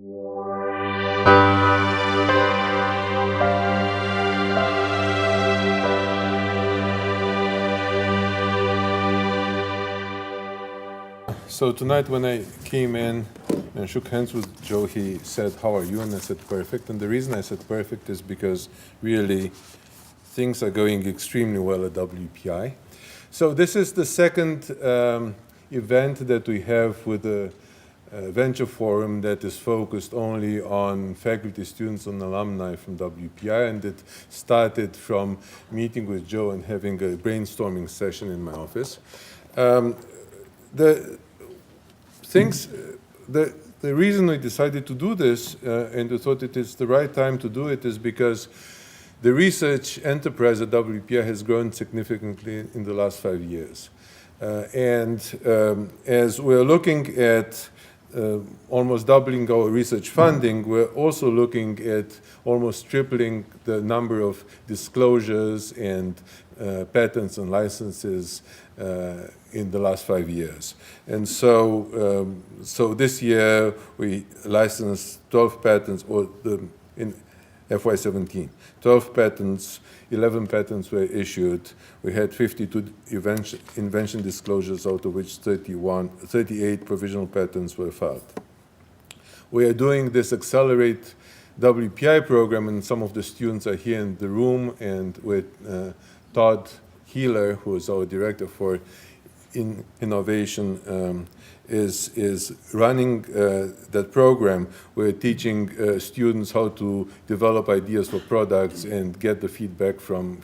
So tonight when I came in and shook hands with Joe, he said, "How are you?" And I said, "Perfect." And the reason I said perfect is because really things are going extremely well at WPI. So this is the second event that we have with the venture forum that is focused only on faculty, students, and alumni from WPI, and it started from meeting with Joe and having a brainstorming session in my office. The reason we decided to do this and we thought it is the right time to do it is because the research enterprise at WPI has grown significantly in the last 5 years. As we're looking at almost doubling our research funding, we're also looking at almost tripling the number of disclosures and patents and licenses in the last 5 years. And so this year we licensed 12 patents, in FY17, 12 patents, 11 patents were issued. We had 52 invention disclosures, out of which 38 provisional patents were filed. We are doing this Accelerate WPI program, and some of the students are here in the room, and with Todd, Keiller, who is our director for innovation, is running that program. We're teaching students how to develop ideas for products and get the feedback from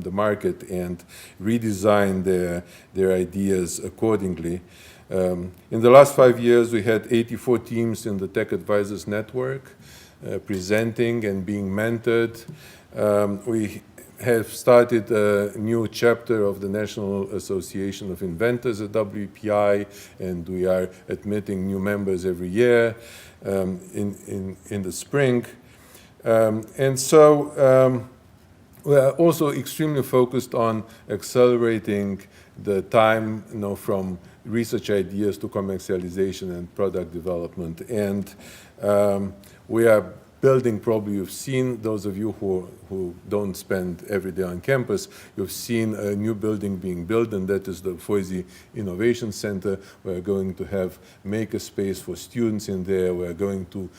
the market and redesign their ideas accordingly. In the last 5 years, we had 84 teams in the Tech Advisors Network presenting and being mentored. We have started a new chapter of the National Association of Inventors at WPI, and we are admitting new members every year in the spring. We are also extremely focused on accelerating the time, from research ideas to commercialization and product development. And we are building, probably you've seen, those of you who don't spend every day on campus, you've seen a new building being built, and that is the Foisy Innovation Center. We're going to have maker space for students in there. We're going to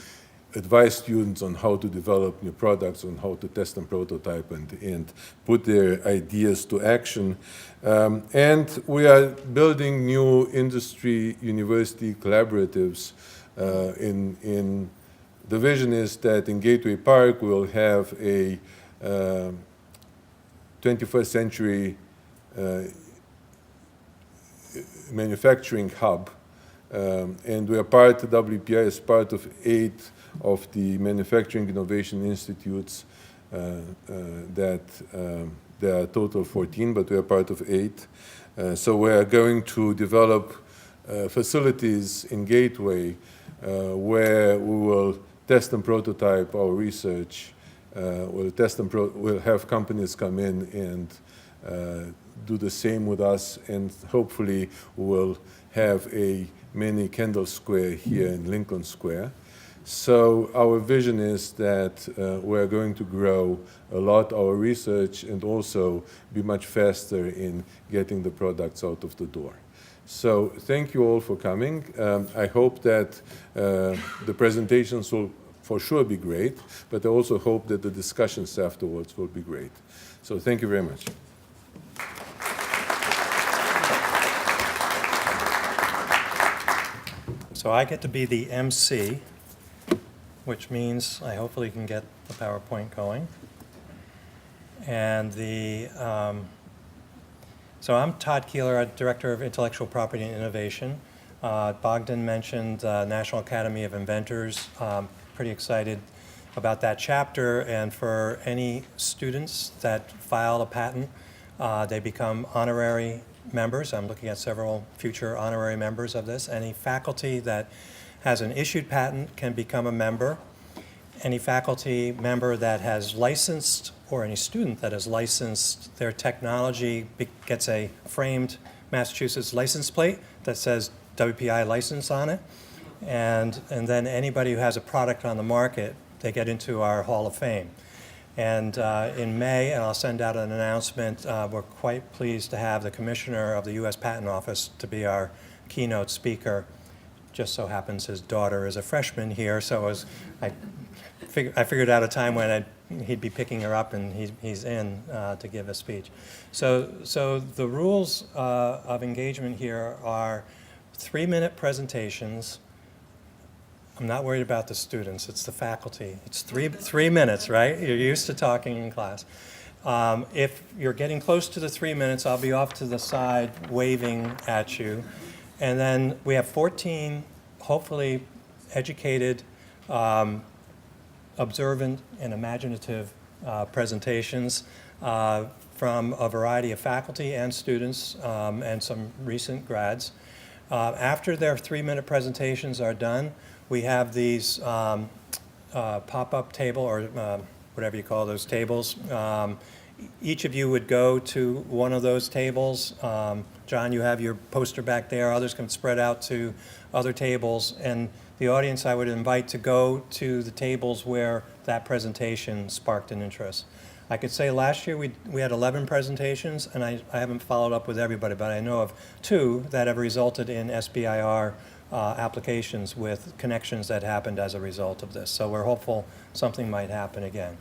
advise students on how to develop new products, on how to test and prototype and put their ideas to action. And we are building new industry university collaboratives the vision is that in Gateway Park we'll have a 21st century manufacturing hub, and we are WPI is part of 8 of the manufacturing innovation institutes there are a total of 14, but we are part of 8. So we are going to develop facilities in Gateway where we will test and prototype our research. We'll have companies come in and do the same with us, and hopefully we'll have a mini Kendall Square here in Lincoln Square. So our vision is that we're going to grow a lot our research and also be much faster in getting the products out of the door. So thank you all for coming. I hope that the presentations will for sure be great, but I also hope that the discussions afterwards will be great. So thank you very much. So I get to be the MC, which means I hopefully can get the PowerPoint going. And so I'm Todd Keiller, Director of Intellectual Property and Innovation. Bogdan mentioned National Academy of Inventors. Pretty excited about that chapter, and for any students that file a patent, they become honorary members. I'm looking at several future honorary members of this. Any faculty that has an issued patent can become a member. Any faculty member that has licensed, or any student that has licensed their technology gets a framed Massachusetts license plate that says WPI license on it. and then anybody who has a product on the market, they get into our Hall of Fame. And in May, and I'll send out an announcement, we're quite pleased to have the Commissioner of the U.S. Patent Office to be our keynote speaker. Just so happens his daughter is a freshman here, so I figured out a time when he'd be picking her up, and he's in to give a speech. So the rules of engagement here are 3-minute presentations. I'm not worried about the students, it's the faculty. It's three minutes, right? You're used to talking in class. If you're getting close to the 3 minutes, I'll be off to the side waving at you. And then we have 14, hopefully educated, observant, and imaginative presentations from a variety of faculty and students and some recent grads. After their 3-minute presentations are done, we have these pop-up table, or whatever you call those tables. Each of you would go to one of those tables. John, you have your poster back there. Others can spread out to other tables. And the audience I would invite to go to the tables where that presentation sparked an interest. I could say last year we had 11 presentations, and I haven't followed up with everybody, but I know of 2 that have resulted in SBIR applications with connections that happened as a result of this. So we're hopeful something might happen again.